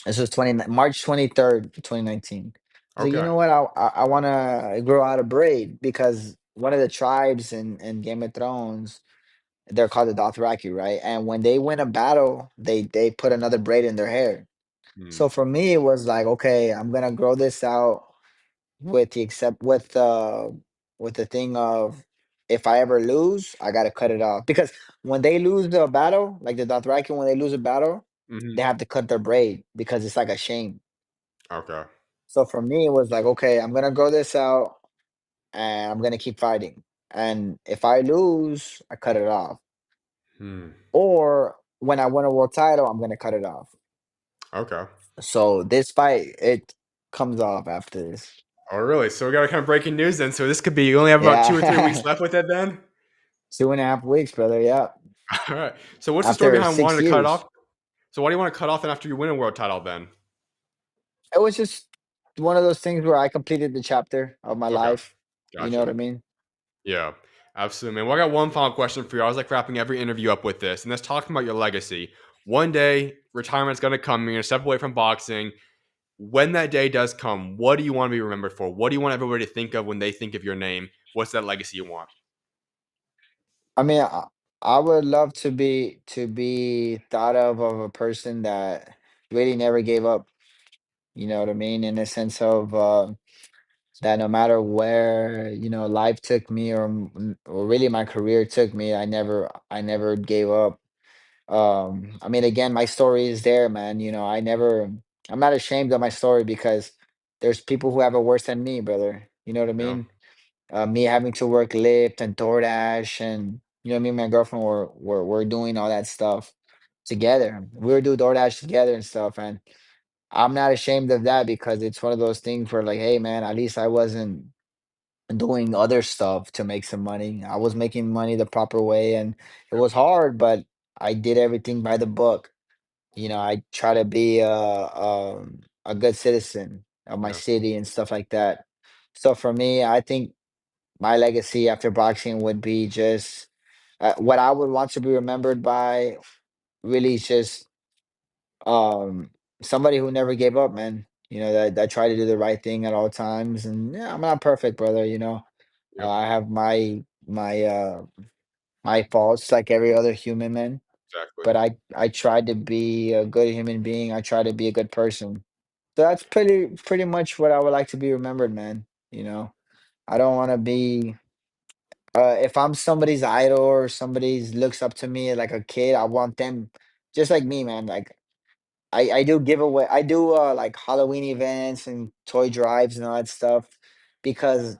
This was March 23rd, 2019. I was like, you Okay. know what? I want to grow out a braid, because one of the tribes in Game of Thrones, they're called the Dothraki, right? And when they win a battle, they put another braid in their hair. Hmm. So for me, it was like, okay, I'm gonna grow this out with the except with the thing of, if I ever lose, I gotta cut it off, because when they lose the battle, like the Dothraki, when they lose a battle, they Hmm. have to cut their braid because it's like a shame. Okay. So for me, it was like, okay, I'm gonna grow this out and I'm gonna keep fighting. And if I lose, I cut it off. Hmm. Or when I win a world title, I'm gonna cut it off. Okay. So this fight, it comes off after this. Oh, really? So we got kind of breaking news then. So this could be you only have about 2 or 3 weeks Yeah. left with it then. 2.5 weeks, brother. Yeah. All right. So what's the story After behind wanting six to cut it years. off? So why do you want to cut off then after you win a world title then? It was just one of those things where I completed the chapter of my Okay. life. You know what Gotcha. I mean? Yeah. Absolutely, man. Well, I got one final question for you. I was like wrapping every interview up with this, and that's talking about your legacy. One day, retirement's gonna come. You're gonna step away from boxing. When that day does come, what do you want to be remembered for? What do you want everybody to think of when they think of your name? What's that legacy you want? I mean, I would love to be thought of a person that really never gave up. You know what I mean? In the sense of that no matter where, life took me or really my career took me, I never gave up. I mean, again, my story is there, man. I'm not ashamed of my story because there's people who have it worse than me, brother. You know what I Yeah. mean? Me having to work Lyft and DoorDash, and me and my girlfriend were doing all that stuff together. We were doing DoorDash together and stuff, and I'm not ashamed of that because it's one of those things where like, hey, man, at least I wasn't doing other stuff to make some money. I was making money the proper way, and it Yep. was hard, but I did everything by the book. I try to be a good citizen of my Yeah. city and stuff like that. So for me, I think my legacy after boxing would be just what I would want to be remembered by. Really, is just um, somebody who never gave up, man. That tried to do the right thing at all times. And yeah, I'm not perfect, brother. Yep. I have my faults like every other human, man. Exactly. But I tried to be a good human being. I try to be a good person. So that's pretty much what I would like to be remembered, man. I don't want to be if I'm somebody's idol or somebody's looks up to me like a kid, I want them just like me, man. Like I do giveaway I do like Halloween events and toy drives and all that stuff because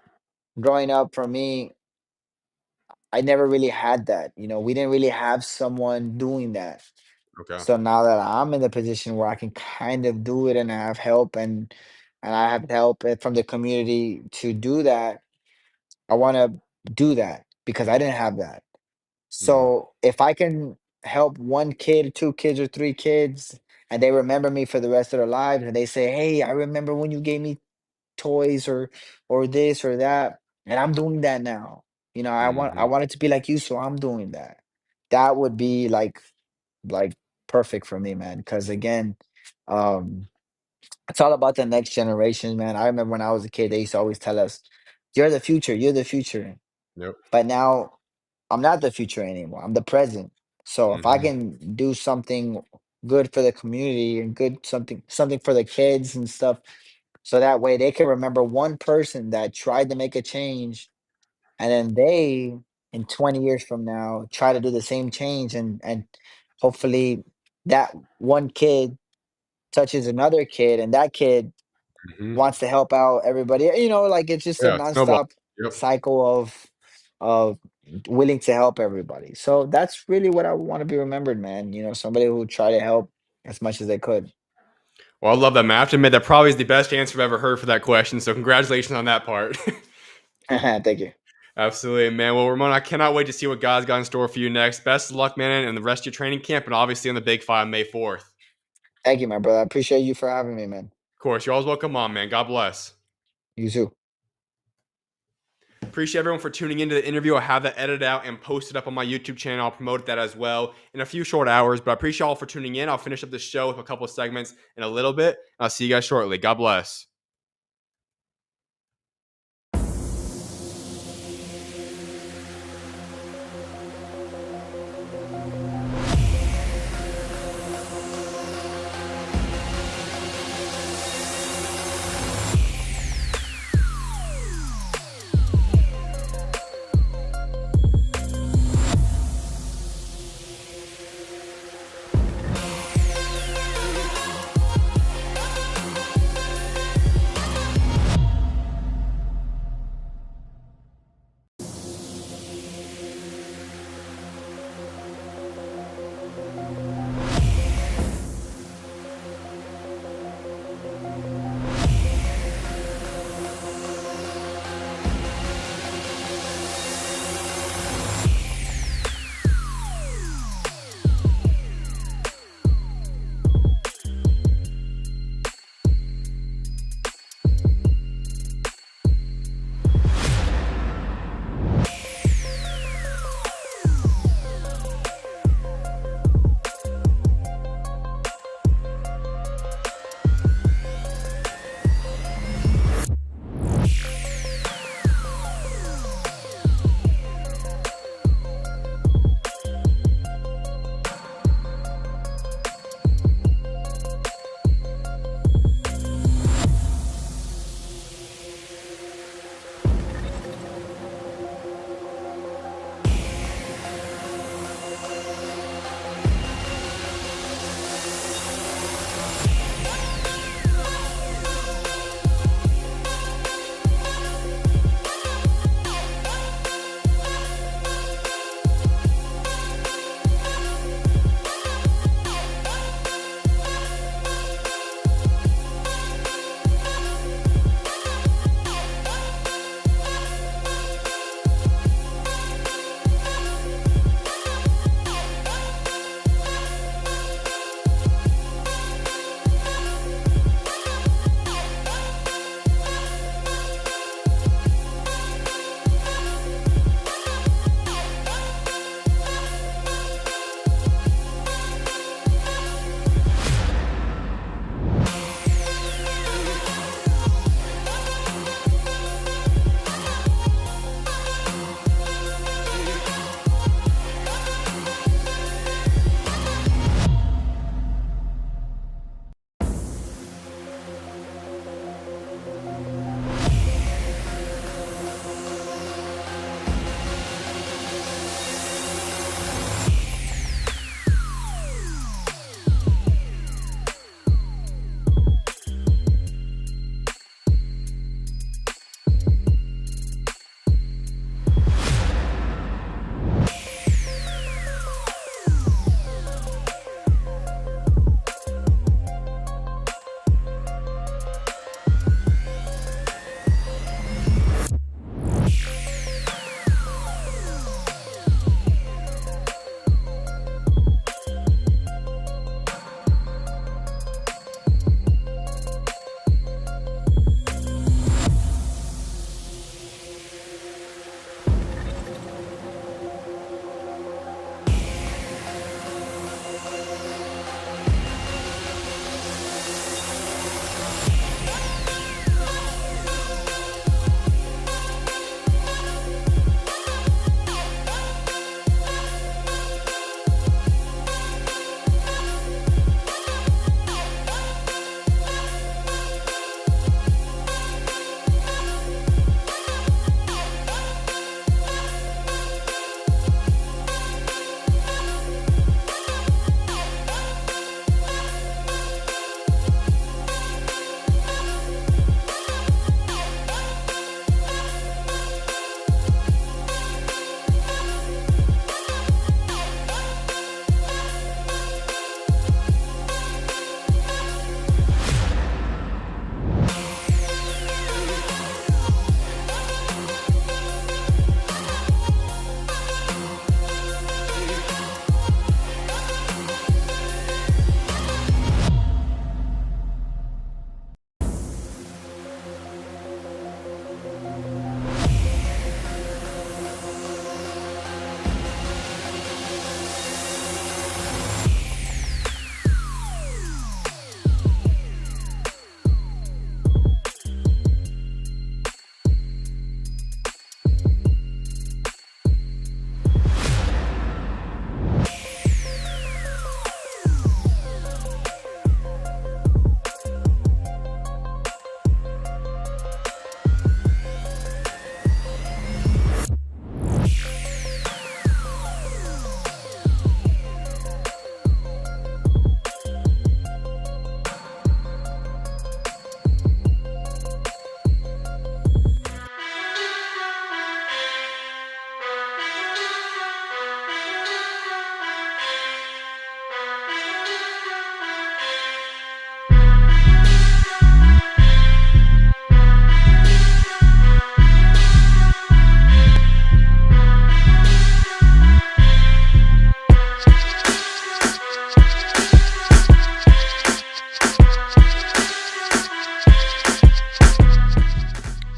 growing up for me, I never really had that. We didn't really have someone doing that. Okay. So now that I'm in the position where I can kind of do it and I have help and I have help from the community to do that, I want to do that because I didn't have that. Hmm. So if I can help one kid, two kids, or three kids, and they remember me for the rest of their lives, and they say, "Hey, I remember when you gave me toys or this or that," and I'm doing that now. I want I Hmm. want it to be like you, so I'm doing that. That would be like perfect for me, man. Because again, um, it's all about the next generation, man. I remember when I was a kid, they used to always tell us, "You're the future. You're the future." Yep. But now I'm not the future anymore. I'm the present. So if I Hmm. can do something good for the community and good something for the kids and stuff, so that way they can remember one person that tried to make a change, and then they in 20 years from now try to do the same change, and hopefully that one kid touches another kid, and that kid Hmm. wants to help out everybody. Like it's just a Yeah. Snowball. nonstop Yep. cycle of willing to help everybody. So that's really what I want to be remembered, man. Somebody who try to help as much as they could. Well, I love that, man. I have to admit that probably is the best answer I've ever heard for that question. So congratulations on that part. Thank you. Absolutely, man. Well, Ramon, I cannot wait to see what God's got in store for you next. Best of luck, man, and the rest of your training camp, and obviously on the big fight on May 4th. Thank you, my brother. I appreciate you for having me, man. Of course, you're always welcome on, man. God bless. You too. Appreciate everyone for tuning into the interview. I'll have that edited out and posted up on my YouTube channel. I'll promote that as well in a few short hours. But I appreciate all for tuning in. I'll finish up the show with a couple of segments in a little bit. I'll see you guys shortly. God bless.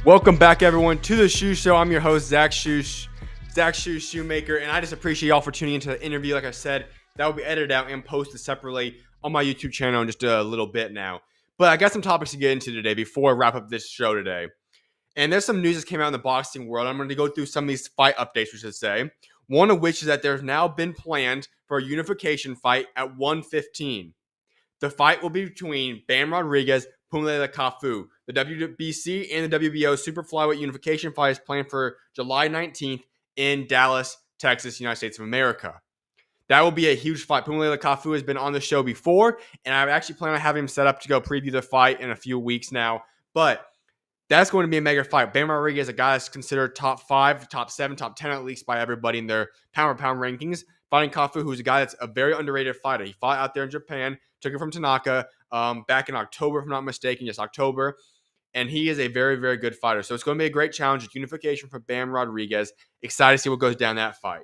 Welcome back, everyone, to the SchuZ Show. I'm your host, SchuZ Shoemaker, and I just appreciate y'all for tuning into the interview. Like I said, that will be edited out and posted separately on my YouTube channel in just a little bit now. But I got some topics to get into today before I wrap up this show today. And there's some news that came out in the boxing world. I'm going to go through some of these fight updates, we should say. One of which is that there's now been planned for a unification fight at 115. The fight will be between Bam Rodriguez, Pumile Kafu. The WBC and the WBO Super Flyweight Unification fight is planned for July 19th in Dallas, Texas, United States of America. That will be a huge fight. Pumile Kafu has been on the show before, and I actually plan on having him set up to go preview the fight in a few weeks now. But that's going to be a mega fight. Bam Rodriguez is a guy that's considered top 5, top 7, top 10 at least by everybody in their pound-for-pound rankings. Fighting Kafu, who's a guy that's a very underrated fighter. He fought out there in Japan, took it from Tanaka back in October, if I'm not mistaken, just October. And he is a very, very good fighter. So it's going to be a great challenge. It's unification for Bam Rodriguez. Excited to see what goes down that fight.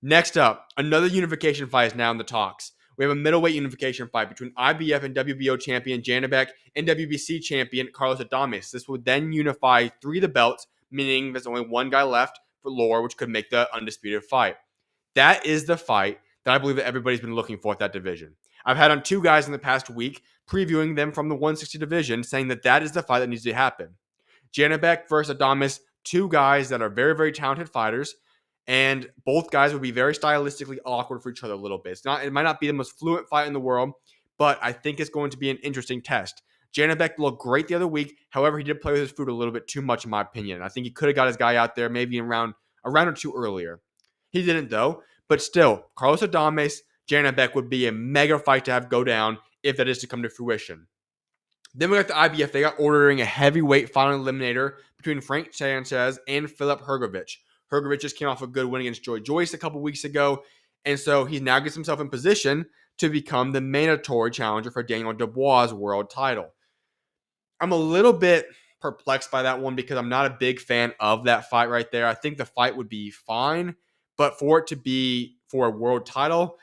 Next up, another unification fight is now in the talks. We have a middleweight unification fight between IBF and WBO champion Janibek and WBC champion Carlos Adames. This would then unify 3 of the belts, meaning there's only one guy left for lore, which could make the undisputed fight. That is the fight that I believe that everybody's been looking for at that division. I've had on 2 guys in the past week previewing them from the 160 division, saying that that is the fight that needs to happen. Janibek versus Adames, 2 guys that are very, very talented fighters, and both guys would be very stylistically awkward for each other a little bit. It might not be the most fluent fight in the world, but I think it's going to be an interesting test. Janibek looked great the other week. However, he did play with his food a little bit too much, in my opinion. I think he could have got his guy out there maybe a round or 2 earlier. He didn't, though. But still, Carlos Adames, Janibek would be a mega fight to have go down if that is to come to fruition. Then we got the IBF. They got ordering a heavyweight final eliminator between Frank Sanchez and Filip Hrgovic. Hrgovic just came off a good win against Joy Joyce a couple weeks ago, and so he now gets himself in position to become the mandatory challenger for Daniel Dubois' world title. I'm a little bit perplexed by that one because I'm not a big fan of that fight right there. I think the fight would be fine, but for it to be for a world title,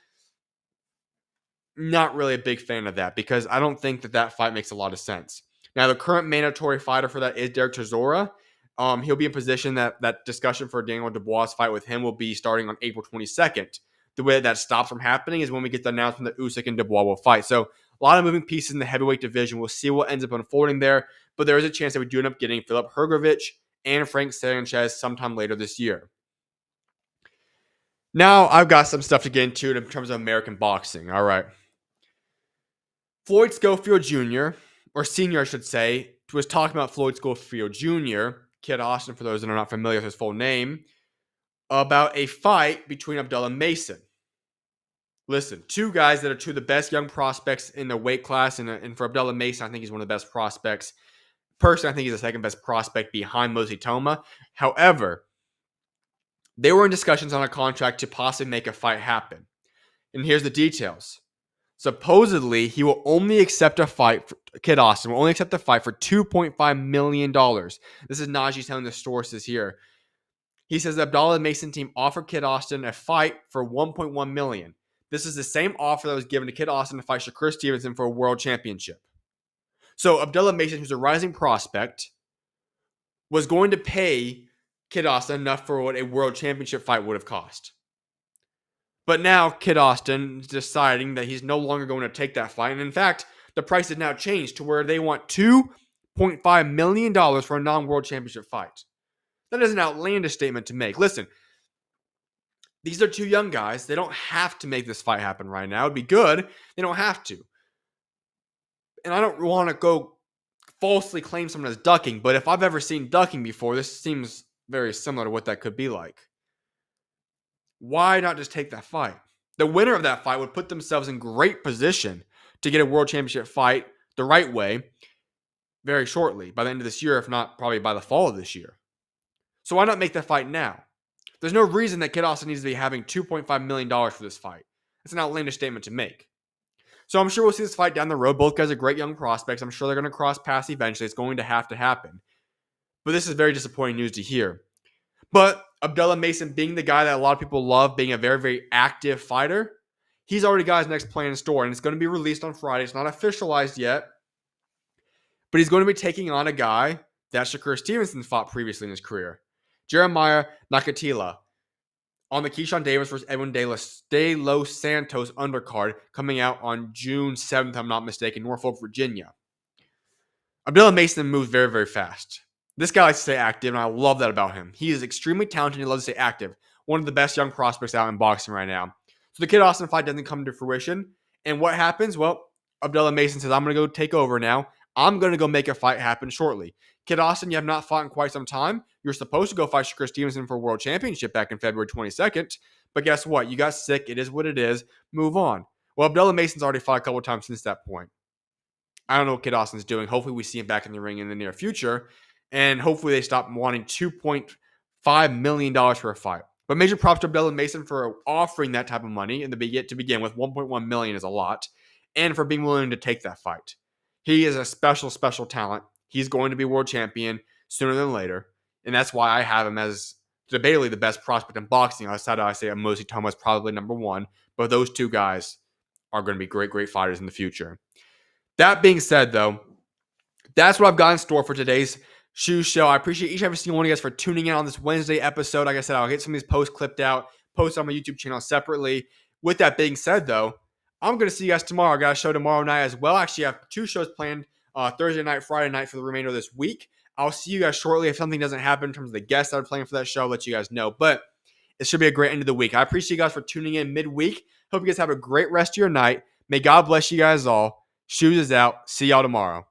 not really a big fan of that because I don't think that fight makes a lot of sense. Now, the current mandatory fighter for that is Derek Chisora. He'll be in position that discussion for Daniel Dubois' fight with him will be starting on April 22nd. The way that stops from happening is when we get the announcement that Usyk and Dubois will fight. So a lot of moving pieces in the heavyweight division. We'll see what ends up unfolding there, but there is a chance that we do end up getting Filip Hrgovic and Frank Sanchez sometime later this year. Now, I've got some stuff to get into in terms of American boxing. All right. Floyd Schofield Jr., or Sr., I should say, was talking about Floyd Schofield Jr., Kid Austin, for those that are not familiar with his full name, about a fight between Abdullah and Mason. Listen, 2 guys that are 2 of the best young prospects in the weight class, and for Abdullah Mason, I think he's one of the best prospects. Personally, I think he's the second best prospect behind Mosey Toma. However, they were in discussions on a contract to possibly make a fight happen. And here's the details. Supposedly, he will only accept a fight, Kid Austin will only accept a fight for $2.5 million. This is Najee telling the sources here. He says the Abdullah Mason team offered Kid Austin a fight for $1.1 million. This is the same offer that was given to Kid Austin to fight Shakur Stevenson for a world championship. So Abdullah Mason, who's a rising prospect, was going to pay Kid Austin enough for what a world championship fight would have cost. But now Kid Austin is deciding that he's no longer going to take that fight. And in fact, the price has now changed to where they want $2.5 million for a non-world championship fight. That is an outlandish statement to make. Listen, these are 2 young guys. They don't have to make this fight happen right now. It'd be good. They don't have to. And I don't want to go falsely claim someone as ducking, but if I've ever seen ducking before, this seems very similar to what that could be like. Why not just take that fight? The winner of that fight would put themselves in great position to get a world championship fight the right way very shortly, by the end of this year, if not probably by the fall of this year. So why not make that fight now? There's no reason that Kid Austin needs to be having $2.5 million for this fight. It's an outlandish statement to make. So I'm sure we'll see this fight down the road. Both guys are great young prospects. I'm sure they're going to cross paths eventually. It's going to happen. But this is very disappointing news to hear. But Abdullah Mason being the guy that a lot of people love, being a very, very active fighter, he's already got his next plan in store, and it's going to be released on Friday. It's not officialized yet, but he's going to be taking on a guy that Shakur Stevenson fought previously in his career. Jeremiah Nakatila on the Keyshawn Davis versus Edwin De Los Santos undercard coming out on June 7th, if I'm not mistaken, Norfolk, Virginia. Abdullah Mason moves very, very fast. This guy likes to stay active, and I love that about him. He is extremely talented and he loves to stay active. One of the best young prospects out in boxing right now. So the Kid Austin fight doesn't come to fruition. And what happens? Well, Abdullah Mason says, I'm going to go take over now. I'm going to go make a fight happen shortly. Kid Austin, you have not fought in quite some time. You're supposed to go fight Shakur Stevenson for a world championship back in February 22nd. But guess what? You got sick. It is what it is. Move on. Well, Abdullah Mason's already fought a couple times since that point. I don't know what Kid Austin's doing. Hopefully we see him back in the ring in the near future. And hopefully they stop wanting $2.5 million for a fight. But major props to Abdullah Mason for offering that type of money to begin with. $1.1 million is a lot. And for being willing to take that fight. He is a special, special talent. He's going to be world champion sooner than later. And that's why I have him as debatably the best prospect in boxing. Outside of, I say, Mosley Thomas probably number one. But those two guys are going to be great, great fighters in the future. That being said, though, that's what I've got in store for today's SchuZ Show. I appreciate each and every single one of you guys for tuning in on this Wednesday episode. Like I said, I'll get some of these posts clipped out, post on my YouTube channel separately. With that being said, though, I'm going to see you guys tomorrow. I got a show tomorrow night as well. Actually, I have two shows planned, Thursday night, Friday night for the remainder of this week. I'll see you guys shortly. If something doesn't happen in terms of the guests that are playing for that show, I'll let you guys know. But it should be a great end of the week. I appreciate you guys for tuning in midweek. Hope you guys have a great rest of your night. May God bless you guys all. SchuZ is out. See y'all tomorrow.